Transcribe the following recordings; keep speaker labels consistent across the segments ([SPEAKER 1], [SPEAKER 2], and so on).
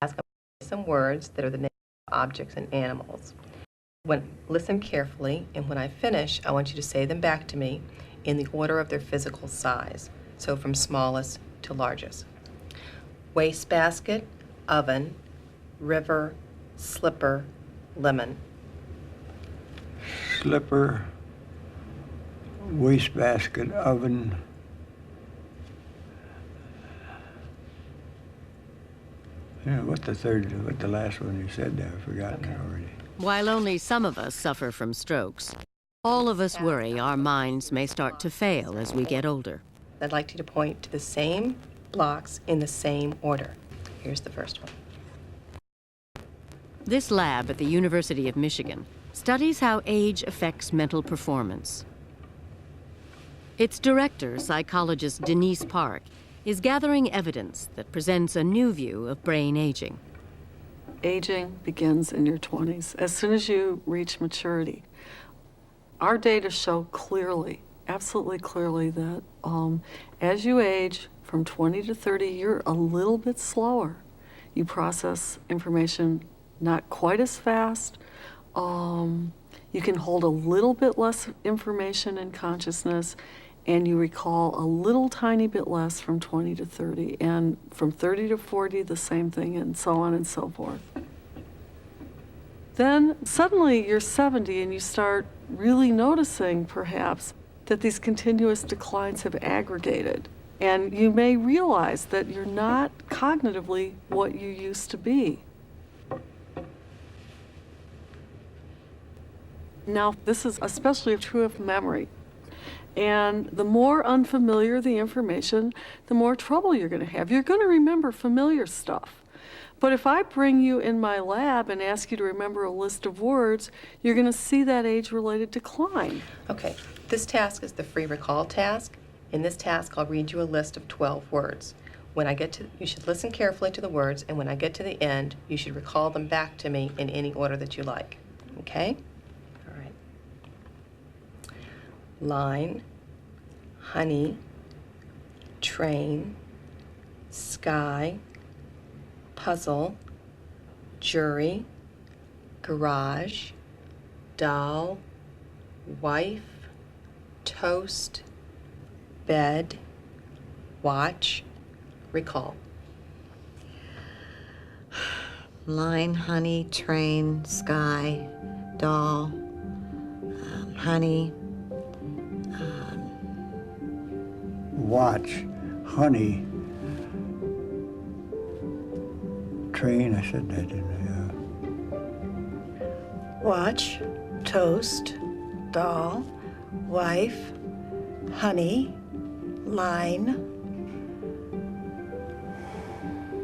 [SPEAKER 1] Ask some words that are the names of objects and animals. Listen carefully, and when I finish, I want you to say them back to me in the order of their physical size, so from smallest to largest. Wastebasket, oven, river, slipper, lemon.
[SPEAKER 2] Slipper, wastebasket, oven. Yeah, what the last one you said there? I've forgotten it already.
[SPEAKER 3] While only some of us suffer from strokes, all of us worry our minds may start to fail as we get older.
[SPEAKER 1] I'd like you to point to the same blocks in the same order. Here's the first one.
[SPEAKER 3] This lab at the University of Michigan studies how age affects mental performance. Its director, psychologist Denise Park, is gathering evidence that presents a new view of brain aging.
[SPEAKER 4] Aging begins in your 20s, as soon as you reach maturity. Our data show clearly, absolutely clearly, that as you age from 20 to 30, you're a little bit slower. You process information not quite as fast. You can hold a little bit less information in consciousness, and you recall a little tiny bit less from 20 to 30, and from 30 to 40, the same thing, and so on and so forth. Then suddenly you're 70 and you start really noticing, perhaps, that these continuous declines have aggregated. And you may realize that you're not cognitively what you used to be. Now, this is especially true of memory. And the more unfamiliar the information, the more trouble you're going to have. You're going to remember familiar stuff. But if I bring you in my lab and ask you to remember a list of words, you're going to see that age-related decline.
[SPEAKER 1] Okay, this task is the free recall task. In this task, I'll read you a list of 12 words. You should listen carefully to the words, and when I get to the end, you should recall them back to me in any order that you like. Okay? All right. Line, honey, train, sky, puzzle, jury, garage, doll, wife, toast, bed, watch, recall.
[SPEAKER 5] Line, honey, train, sky, doll, honey.
[SPEAKER 2] Watch, honey, train. I said that, didn't I?
[SPEAKER 6] Watch, toast, doll, wife, honey, line.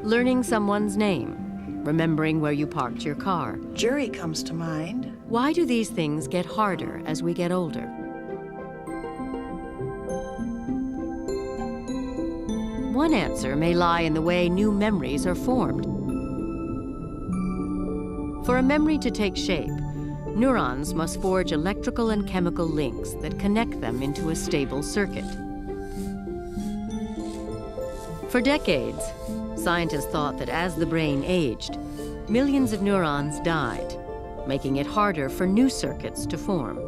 [SPEAKER 3] Learning someone's name, remembering where you parked your car.
[SPEAKER 6] Jury comes to mind.
[SPEAKER 3] Why do these things get harder as we get older? One answer may lie in the way new memories are formed. For a memory to take shape, neurons must forge electrical and chemical links that connect them into a stable circuit. For decades, scientists thought that as the brain aged, millions of neurons died, making it harder for new circuits to form.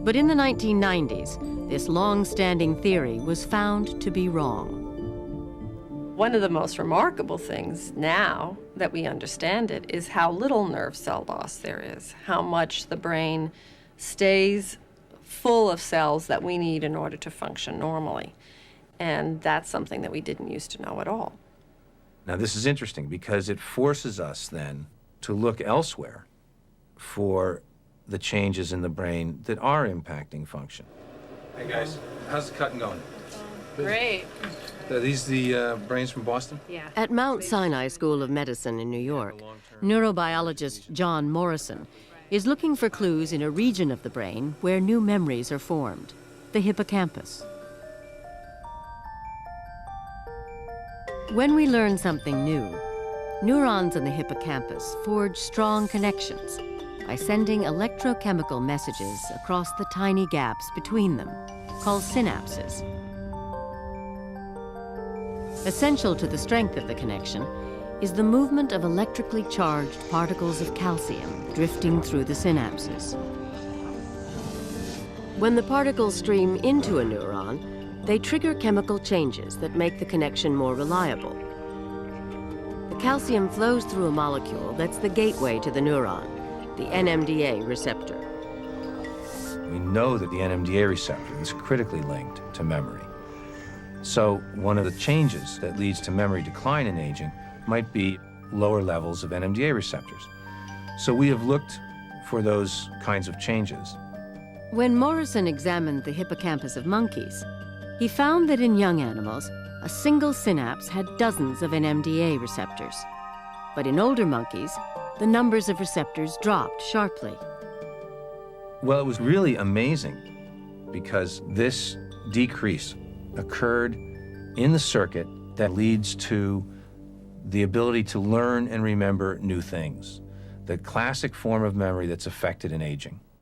[SPEAKER 3] But in the 1990s, this long-standing theory was found to be wrong.
[SPEAKER 7] One of the most remarkable things now that we understand it is how little nerve cell loss there is, how much the brain stays full of cells that we need in order to function normally. And that's something that we didn't used to know at all.
[SPEAKER 8] Now, this is interesting because it forces us then to look elsewhere for the changes in the brain that are impacting function. Hey guys, how's the cutting going?
[SPEAKER 7] Great.
[SPEAKER 8] Are these the brains from Boston?
[SPEAKER 7] Yeah.
[SPEAKER 3] At Mount Sinai School of Medicine in New York, neurobiologist John Morrison is looking for clues in a region of the brain where new memories are formed, the hippocampus. When we learn something new, neurons in the hippocampus forge strong connections by sending electrochemical messages across the tiny gaps between them, called synapses. Essential to the strength of the connection is the movement of electrically charged particles of calcium drifting through the synapses. When the particles stream into a neuron, they trigger chemical changes that make the connection more reliable. The calcium flows through a molecule that's the gateway to the neuron, the NMDA receptor.
[SPEAKER 8] We know that the NMDA receptor is critically linked to memory. So one of the changes that leads to memory decline in aging might be lower levels of NMDA receptors. So we have looked for those kinds of changes.
[SPEAKER 3] When Morrison examined the hippocampus of monkeys, he found that in young animals, a single synapse had dozens of NMDA receptors. But in older monkeys, the numbers of receptors dropped sharply.
[SPEAKER 8] Well, it was really amazing because this decrease occurred in the circuit that leads to the ability to learn and remember new things, the classic form of memory that's affected in aging.